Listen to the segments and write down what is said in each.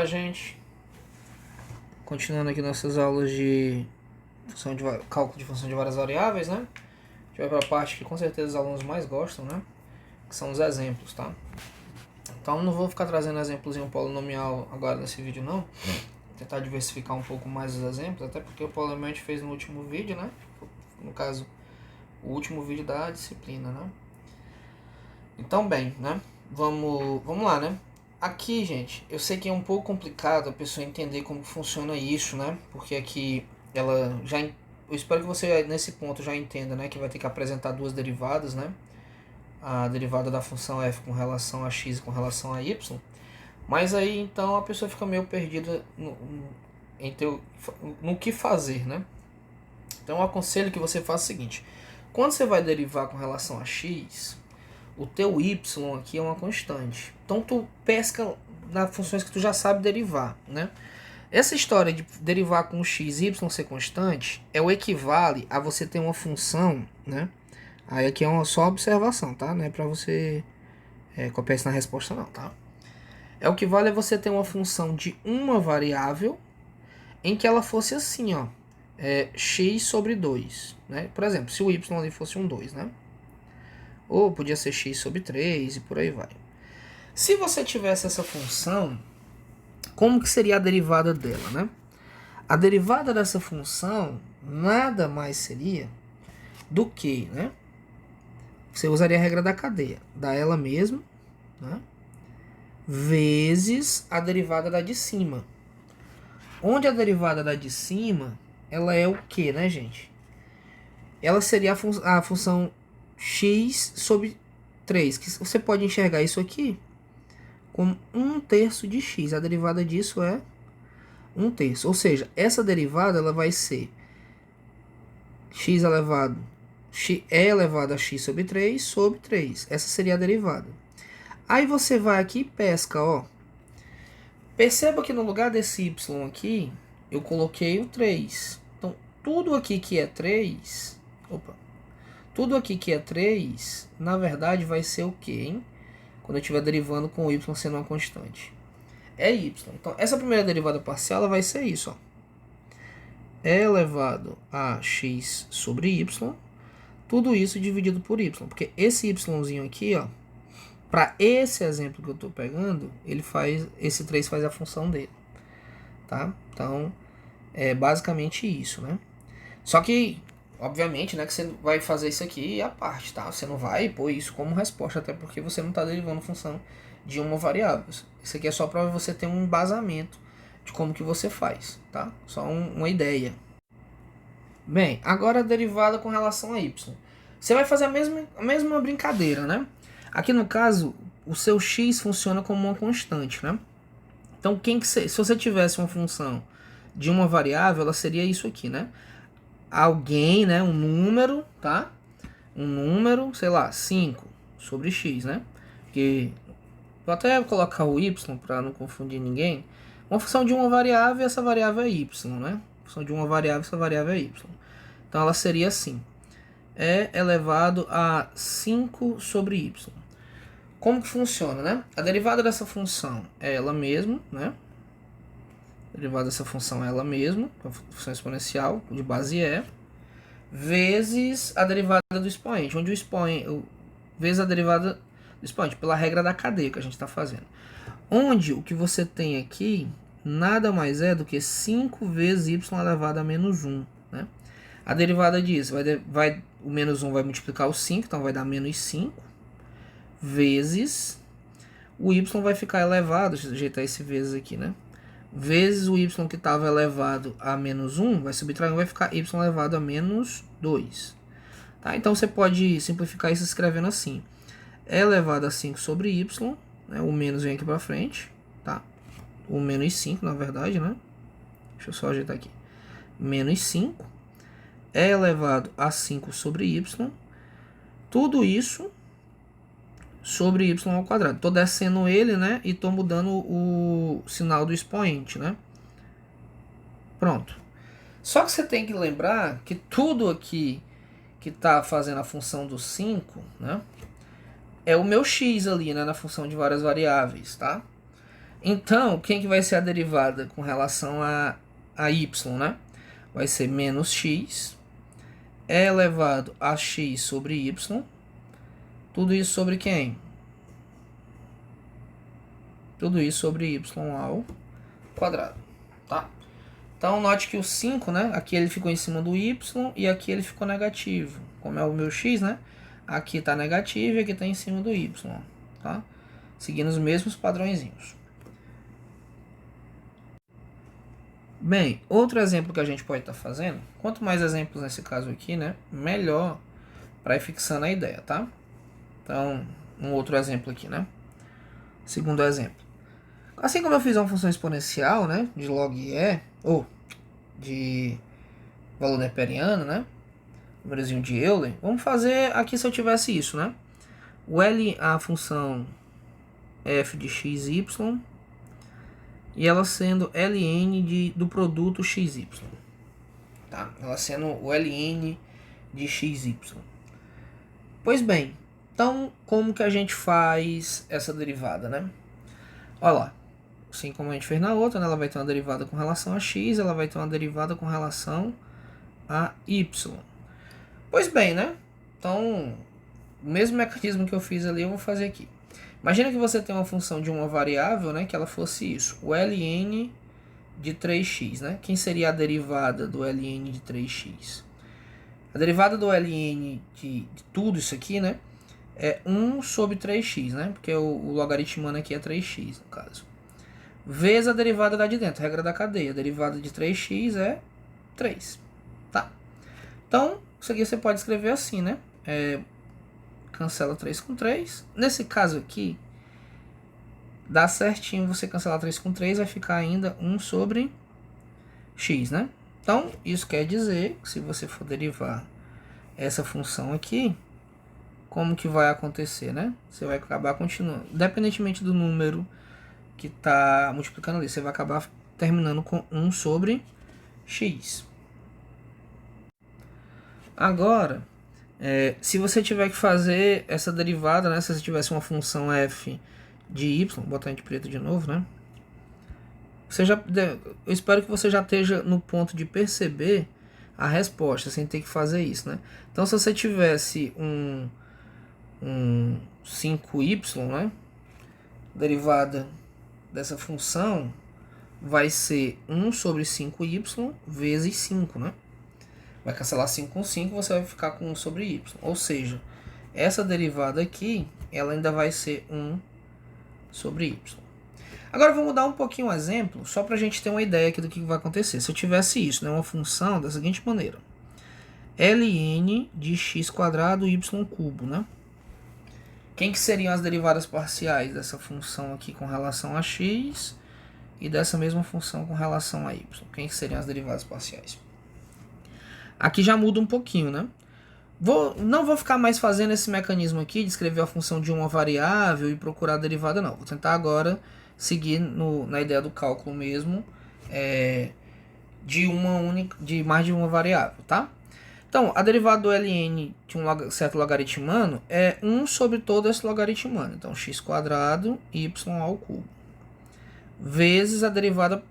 Olá, gente. Continuando aqui nossas aulas de cálculo de função de várias variáveis, né? A gente vai para a parte que com certeza os alunos mais gostam, né? Que são os exemplos, tá? Então não vou ficar trazendo exemplos em um polinomial agora nesse vídeo, não. Vou tentar diversificar um pouco mais os exemplos, até porque o polinomial a gente fez no último vídeo, né? No caso, o último vídeo da disciplina, né? Então, bem, né? Vamos lá, né? Aqui, gente, eu sei que é um pouco complicado a pessoa entender como funciona isso, né? Porque aqui ela já... Eu espero que você, nesse ponto, já entenda, né? Que vai ter que apresentar duas derivadas, né? A derivada da função f com relação a x e com relação a y. Mas aí, então, a pessoa fica meio perdida no que fazer, né? Então, eu aconselho que você faça o seguinte. Quando você vai derivar com relação a x... o teu y aqui é uma constante. Então tu pesca nas funções que tu já sabe derivar, né? Essa história de derivar com x e y ser constante é o equivale a você ter uma função, né? Aí aqui é uma só observação, tá? Não é pra você copiar isso na resposta não, tá? É o que vale a você ter uma função de uma variável em que ela fosse assim, ó. X sobre 2, né? Por exemplo, se o y ali fosse um 2, né? Ou podia ser x sobre 3 e por aí vai. Se você tivesse essa função, como que seria a derivada dela, né? A derivada dessa função nada mais seria do que, né? Você usaria a regra da cadeia, da ela mesma, né? Vezes a derivada da de cima. Onde a derivada da de cima, ela é o que, né, gente? Ela seria a função x sobre 3, que você pode enxergar isso aqui como 1/3 de x. A derivada disso é 1/3. Ou seja, essa derivada ela vai ser x elevado a x sobre 3 sobre 3. Essa seria a derivada. Aí você vai aqui e pesca, ó. Perceba que no lugar desse y aqui, eu coloquei o 3. Então, tudo aqui que é 3... Tudo aqui que é 3, na verdade, vai ser o quê, hein? Quando eu estiver derivando com o y sendo uma constante. É y. Então, essa primeira derivada parcial ela vai ser isso, ó. É elevado a x sobre y. Tudo isso dividido por y. Porque esse yzinho aqui, ó, para esse exemplo que eu estou pegando, esse 3 faz a função dele. Tá? Então, é basicamente isso, né? Só que, obviamente, né, que você vai fazer isso aqui à parte, tá? Você não vai pôr isso como resposta, até porque você não está derivando função de uma variável. Isso aqui é só para você ter um embasamento de como que você faz, tá? Só uma ideia. Bem, agora a derivada com relação a y. Você vai fazer a mesma brincadeira, né? Aqui no caso, o seu x funciona como uma constante, né? Então, se você tivesse uma função de uma variável, ela seria isso aqui, né? Alguém, né? Um número, tá? Um número, sei lá, 5 sobre x, né? Porque vou até colocar o y para não confundir ninguém. Uma função de uma variável, essa variável é y, né? Função de uma variável, essa variável é y. Então ela seria assim: é elevado a 5 sobre y. Como que funciona, né? A derivada dessa função é ela mesma, né? A derivada dessa função é ela mesma, a função exponencial de base é, vezes a derivada do expoente, onde o expoente, vezes a derivada do expoente, pela regra da cadeia que a gente está fazendo. Onde o que você tem aqui nada mais é do que 5 vezes y elevado a menos 1. Né? A derivada disso, o menos 1 vai multiplicar o 5, então vai dar menos 5, vezes o y vai ficar elevado, deixa eu ajeitar esse vezes aqui, né? Vezes o y que estava elevado a menos 1, vai subtrair 1, vai ficar y elevado a menos 2. Tá? Então você pode simplificar isso escrevendo assim: é elevado a 5 sobre y, né? O menos vem aqui para frente, tá? O menos 5, na verdade, né? Deixa eu só ajeitar aqui. Menos 5 é elevado a 5 sobre y. Tudo isso sobre y ao quadrado. Estou descendo ele, né? E estou mudando o sinal do expoente, né? Pronto. Só que você tem que lembrar que tudo aqui que está fazendo a função do 5, né? É o meu x ali, né? Na função de várias variáveis, tá? Então, quem que vai ser a derivada com relação a y, né? Vai ser menos x elevado a x sobre y. Tudo isso sobre quem? Tudo isso sobre y ao quadrado, tá? Então, note que o 5, né? Aqui ele ficou em cima do y e aqui ele ficou negativo. Como é o meu x, né? Aqui está negativo e aqui está em cima do y, tá? Seguindo os mesmos padrõezinhos. Bem, outro exemplo que a gente pode estar fazendo, quanto mais exemplos nesse caso aqui, né, melhor para ir fixando a ideia, tá? Então, um outro exemplo aqui, né? Segundo exemplo. Assim como eu fiz uma função exponencial, né, de log E, ou de valor neperiano, né, númerozinho de Euler, vamos fazer aqui se eu tivesse isso, né? O L, a função f de x, y, e ela sendo ln do produto xy, tá? Ela sendo o ln de xy. Pois bem, então como que a gente faz essa derivada, né? Olha lá, assim como a gente fez na outra, né? Ela vai ter uma derivada com relação a x, ela vai ter uma derivada com relação a y. Pois bem, né? Então, o mesmo mecanismo que eu fiz ali, eu vou fazer aqui. Imagina que você tem uma função de uma variável, né, que ela fosse isso, o ln de 3x, né? Quem seria a derivada do ln de 3x? A derivada do ln de tudo isso aqui, né, é 1 sobre 3x, né? Porque o logaritmando aqui é 3x, no caso. Vezes a derivada da de dentro, regra da cadeia. A derivada de 3x é 3, tá? Então, isso aqui você pode escrever assim, né? Cancela 3 com 3. Nesse caso aqui, dá certinho você cancelar 3 com 3, vai ficar ainda 1 sobre x, né? Então, isso quer dizer que se você for derivar essa função aqui, como que vai acontecer, né? Você vai acabar continuando, independentemente do número que está multiplicando ali, você vai acabar terminando com 1 sobre x. Agora, se você tiver que fazer essa derivada, né? Se você tivesse uma função f de y, vou botar em preto de novo, né? Eu espero que você já esteja no ponto de perceber a resposta, sem ter que fazer isso, né? Então, se você tivesse um 5y, né? Derivada dessa função vai ser 1 sobre 5y vezes 5, né? Vai cancelar 5 com 5, você vai ficar com 1 sobre y. Ou seja, essa derivada aqui, ela ainda vai ser 1 sobre y. Agora vamos mudar um pouquinho o exemplo, só para a gente ter uma ideia aqui do que vai acontecer. Se eu tivesse isso, né, uma função da seguinte maneira. ln de x quadrado y cubo, né? Quem que seriam as derivadas parciais dessa função aqui com relação a x e dessa mesma função com relação a y? Quem que seriam as derivadas parciais? Aqui já muda um pouquinho, né? Não vou ficar mais fazendo esse mecanismo aqui de escrever a função de uma variável e procurar a derivada, não. Vou tentar agora seguir na ideia do cálculo mesmo, de mais de uma variável, tá? Então, a derivada do ln de um certo logaritmano é 1 sobre todo esse logaritmano. Então, x quadrado y ao cubo. Vezes a derivada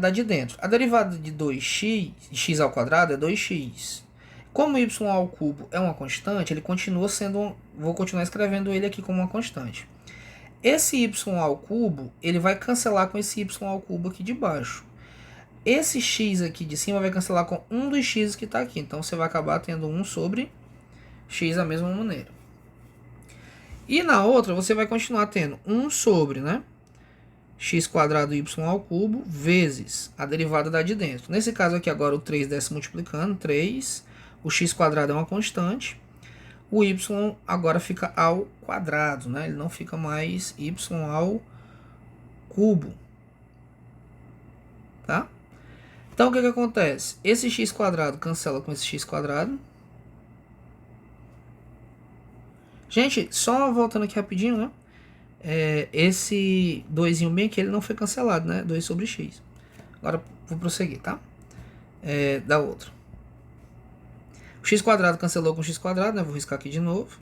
da de dentro. A derivada de 2x, de x ao quadrado, é 2x. Como y ao cubo é uma constante, ele continua sendo... Vou continuar escrevendo ele aqui como uma constante. Esse y ao cubo, ele vai cancelar com esse y ao cubo aqui de baixo. Esse x aqui de cima vai cancelar com um dos x que está aqui. Então, você vai acabar tendo 1 sobre x da mesma maneira. E na outra, você vai continuar tendo 1 sobre, né? X quadrado y ao cubo vezes a derivada da de dentro. Nesse caso aqui agora o 3 desce multiplicando, 3. O x quadrado é uma constante. O y agora fica ao quadrado, né? Ele não fica mais y ao cubo. Tá? Então o que acontece? Esse x quadrado cancela com esse x quadrado. Gente, só voltando aqui rapidinho, né? Esse 2 bem aqui, ele não foi cancelado, né? 2 sobre x. Agora vou prosseguir, tá? Da outra. O x quadrado cancelou com o x quadrado, né? Vou riscar aqui de novo.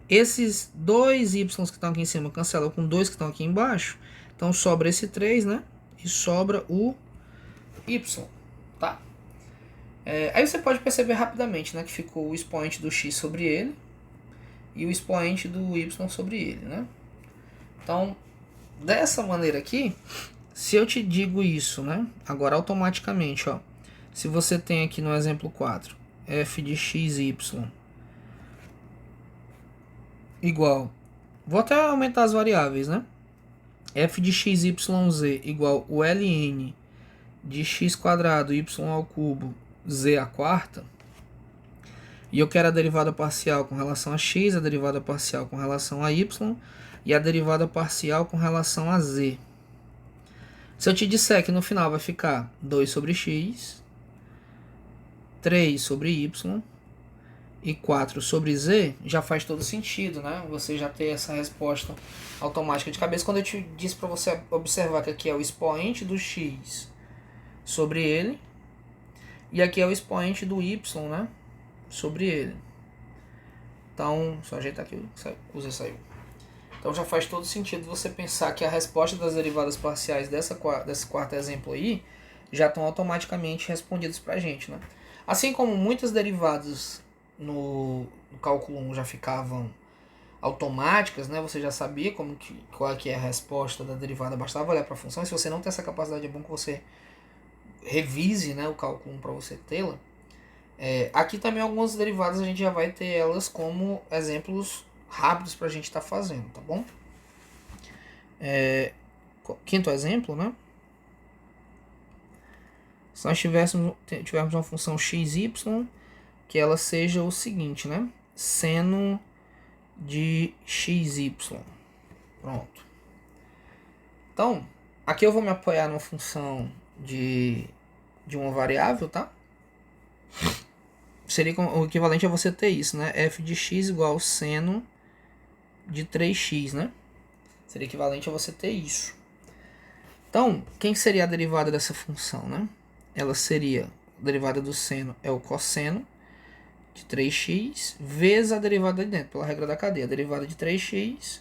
Esses dois y que estão aqui em cima cancelam com 2 que estão aqui embaixo. Então sobra esse 3, né? E sobra o y, tá? Aí você pode perceber rapidamente, né, que ficou o expoente do x sobre ele e o expoente do y sobre ele, né? Então, dessa maneira aqui, se eu te digo isso, né, agora automaticamente, ó, se você tem aqui no exemplo 4, f de x, y igual, vou até aumentar as variáveis, né? F de x, y, z igual o ln de x quadrado, y ao cubo, z à quarta, e eu quero a derivada parcial com relação a x, a derivada parcial com relação a y e a derivada parcial com relação a z. Se eu te disser que no final vai ficar 2 sobre x, 3 sobre y e 4 sobre z, já faz todo sentido, né? Você já ter essa resposta automática de cabeça. Quando eu te disse para você observar que aqui é o expoente do x sobre ele, e aqui é o expoente do y, né, sobre ele. Então, só ajeitar aqui, o z saiu. Então já faz todo sentido você pensar que a resposta das derivadas parciais desse quarto exemplo aí já estão automaticamente respondidas para a gente, né? Assim como muitas derivadas no cálculo 1 já ficavam automáticas, né? Você já sabia qual que é a resposta da derivada, bastava olhar para a função. E se você não tem essa capacidade, é bom que você revise, né, o cálculo 1 para você tê-la. Aqui também algumas derivadas a gente já vai ter elas como exemplos rápidos para a gente estar fazendo, tá bom? Quinto exemplo, né? Se nós tivermos uma função xy, que ela seja o seguinte, né? Seno de xy. Pronto. Então, aqui eu vou me apoiar numa função de uma variável, tá? Seria o equivalente a você ter isso, né? F de x igual seno de 3x, né? Seria equivalente a você ter isso. Então, quem seria a derivada dessa função, né? Ela seria, a derivada do seno é o cosseno de 3x, vezes a derivada de dentro, pela regra da cadeia. A derivada de 3x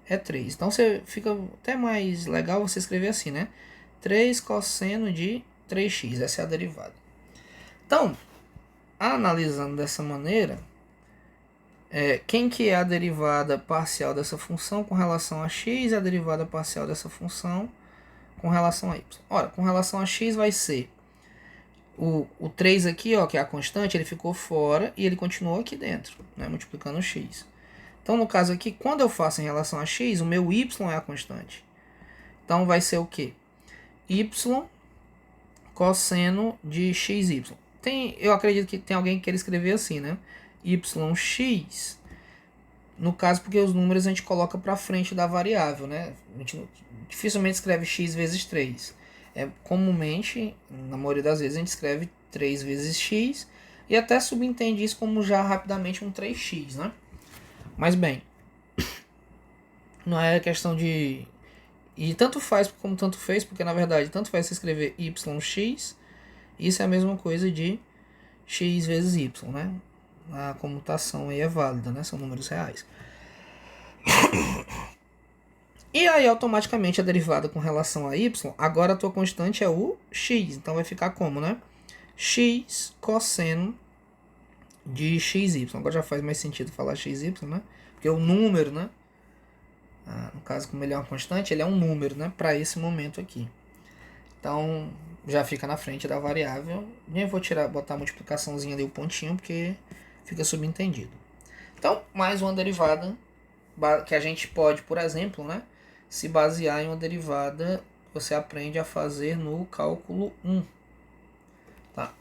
é 3. Então, fica até mais legal você escrever assim, né? 3 cosseno de 3x, essa é a derivada. Então, analisando dessa maneira, quem que é a derivada parcial dessa função com relação a x e a derivada parcial dessa função com relação a y? Ora, com relação a x vai ser o 3 aqui, ó, que é a constante, ele ficou fora e ele continuou aqui dentro, né, multiplicando o x. Então, no caso aqui, quando eu faço em relação a x, o meu y é a constante. Então, vai ser o quê? Y cosseno de xy. Eu acredito que tem alguém que quer escrever assim, né? Yx, no caso porque os números a gente coloca para frente da variável, né? A gente dificilmente escreve x vezes 3. Comumente, na maioria das vezes, a gente escreve 3 vezes x e até subentende isso como já rapidamente um 3x, né? Mas bem, não é questão de... E tanto faz como tanto fez, porque na verdade tanto faz você escrever yx, isso é a mesma coisa de x vezes y, né? A comutação aí é válida, né? São números reais. E aí, automaticamente, a derivada com relação a y, agora a tua constante é o x. Então, vai ficar como, né? X cosseno de xy. Agora já faz mais sentido falar xy, né? Porque o número, né? No caso, como ele é uma constante, ele é um número, né? Para esse momento aqui. Então, já fica na frente da variável. Nem vou botar a multiplicaçãozinha ali, o pontinho, porque fica subentendido. Então, mais uma derivada que a gente pode, por exemplo, né, se basear em uma derivada que você aprende a fazer no cálculo 1. Tá?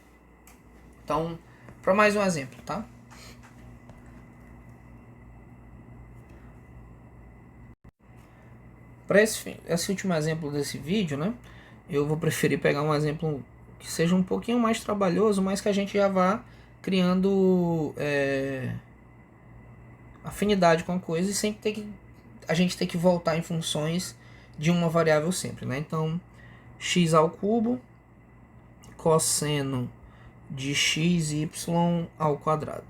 Então, para mais um exemplo, tá? Para esse último exemplo desse vídeo, né, eu vou preferir pegar um exemplo que seja um pouquinho mais trabalhoso, mas que a gente já vá criando afinidade com a coisa e sempre a gente tem que voltar em funções de uma variável sempre, né? Então, x ao cubo cosseno de xy ao quadrado.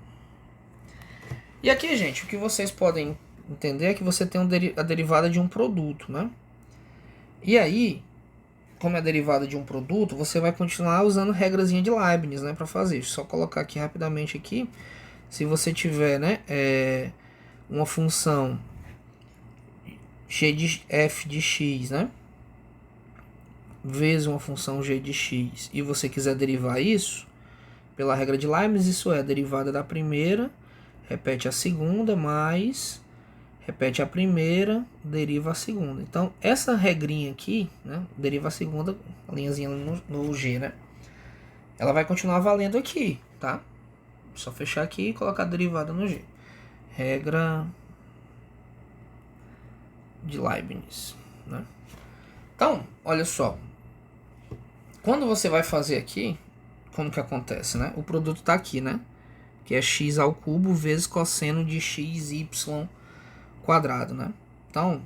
E aqui, gente, o que vocês podem entender é que você tem a derivada de um produto, né? E aí, como é a derivada de um produto, você vai continuar usando regrazinha de Leibniz, né, para fazer. Só colocar aqui rapidamente aqui. Se você tiver, né, uma função g de f de x, né, vezes uma função g de x, e você quiser derivar isso pela regra de Leibniz, isso é a derivada da primeira, repete a segunda, mais repete a primeira, deriva a segunda. Então, essa regrinha aqui, né, deriva a segunda, a linhazinha no G, né, ela vai continuar valendo aqui, tá? Só fechar aqui e colocar a derivada no G. Regra de Leibniz, né? Então, olha só. Quando você vai fazer aqui, como que acontece, né? O produto tá aqui, né? Que é x ao cubo vezes cosseno de xy quadrado, né? Então,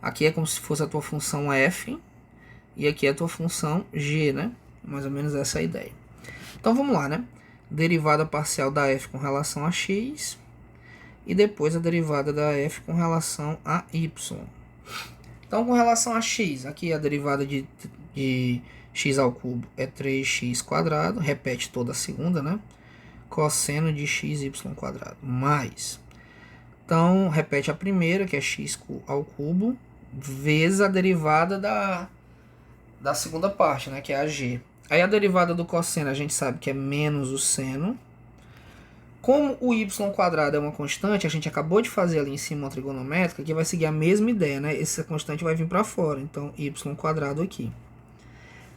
aqui é como se fosse a tua função f e aqui é a tua função g, né? Mais ou menos essa é a ideia. Então, vamos lá, né? Derivada parcial da f com relação a x e depois a derivada da f com relação a y. Então, com relação a x, aqui a derivada de x ao cubo é 3x quadrado, repete toda a segunda, né? Cosseno de xy quadrado, mais. Então, repete a primeira, que é x ao cubo, vezes a derivada da segunda parte, né? Que é a g. Aí a derivada do cosseno a gente sabe que é menos o seno. Como o y quadrado é uma constante, a gente acabou de fazer ali em cima uma trigonométrica, que vai seguir a mesma ideia, né? Essa constante vai vir para fora, então y quadrado aqui.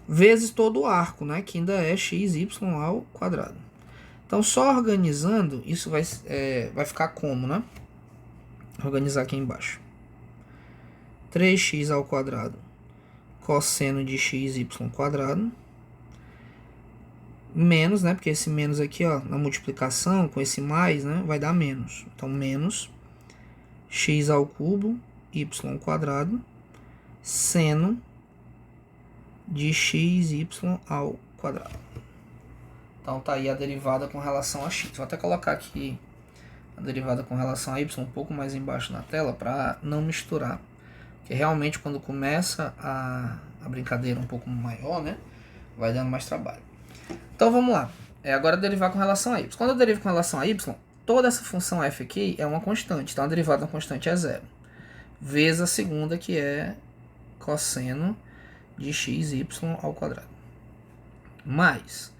Vezes todo o arco, né? Que ainda é xy ao quadrado. Então, só organizando, isso vai ficar como, né? Vou organizar aqui embaixo. 3x ao quadrado cosseno de xy quadrado. Menos, né? Porque esse menos aqui, ó, na multiplicação com esse mais, né? Vai dar menos. Então, menos x ao cubo, y quadrado, seno de xy ao quadrado. Então, tá aí a derivada com relação a x. Vou até colocar aqui a derivada com relação a y um pouco mais embaixo na tela para não misturar. Porque realmente, quando começa a brincadeira um pouco maior, né? Vai dando mais trabalho. Então vamos lá. Agora derivar com relação a y. Quando eu derivo com relação a y, toda essa função f aqui é uma constante. Então a derivada da constante é zero. Vezes a segunda, que é cosseno de xy ao quadrado. Mais.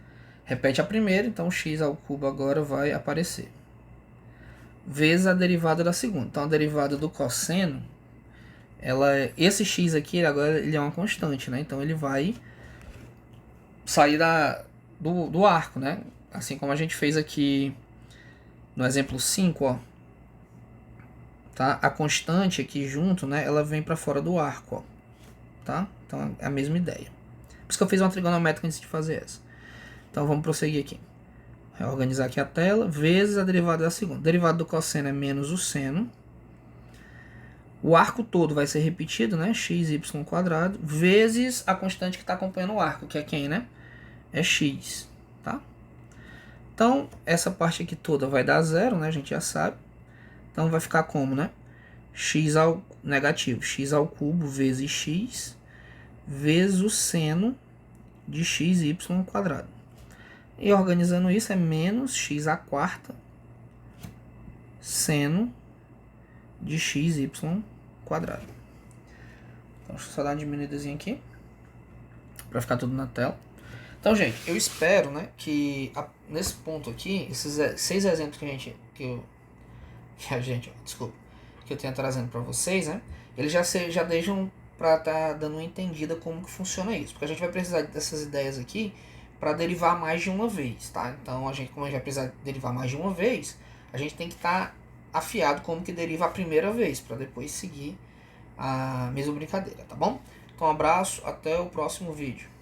Repete a primeira, então x ao cubo agora vai aparecer. Vezes a derivada da segunda. Então a derivada do cosseno, esse x aqui agora ele é uma constante, né? Então ele vai sair do arco, né? Assim como a gente fez aqui no exemplo 5, ó. Tá? A constante aqui junto, né? Ela vem para fora do arco, ó. Tá? Então é a mesma ideia. Por isso que eu fiz uma trigonométrica antes de fazer essa. Então vamos prosseguir aqui. Reorganizar aqui a tela. Vezes a derivada da segunda. A derivada do cosseno é menos o seno. O arco todo vai ser repetido, né? xy quadrado. Vezes a constante que está acompanhando o arco, que é quem, né? É x, tá? Então, essa parte aqui toda vai dar zero, né? A gente já sabe. Então, vai ficar como, né? X ao negativo. X ao cubo vezes x, vezes o seno de xy quadrado. E organizando isso, é menos x à quarta seno de xy quadrado. Então, deixa eu só dar uma diminuidazinha aqui, para ficar tudo na tela. Então, gente, eu espero, né, que nesse ponto aqui, esses 6 exemplos que eu tenho trazendo para vocês, né, eles já deixam para estar dando uma entendida como que funciona isso, porque a gente vai precisar dessas ideias aqui para derivar mais de uma vez, tá? Então, como a gente vai precisar derivar mais de uma vez, a gente tem que estar afiado como que deriva a primeira vez, para depois seguir a mesma brincadeira, tá bom? Então, um abraço, até o próximo vídeo.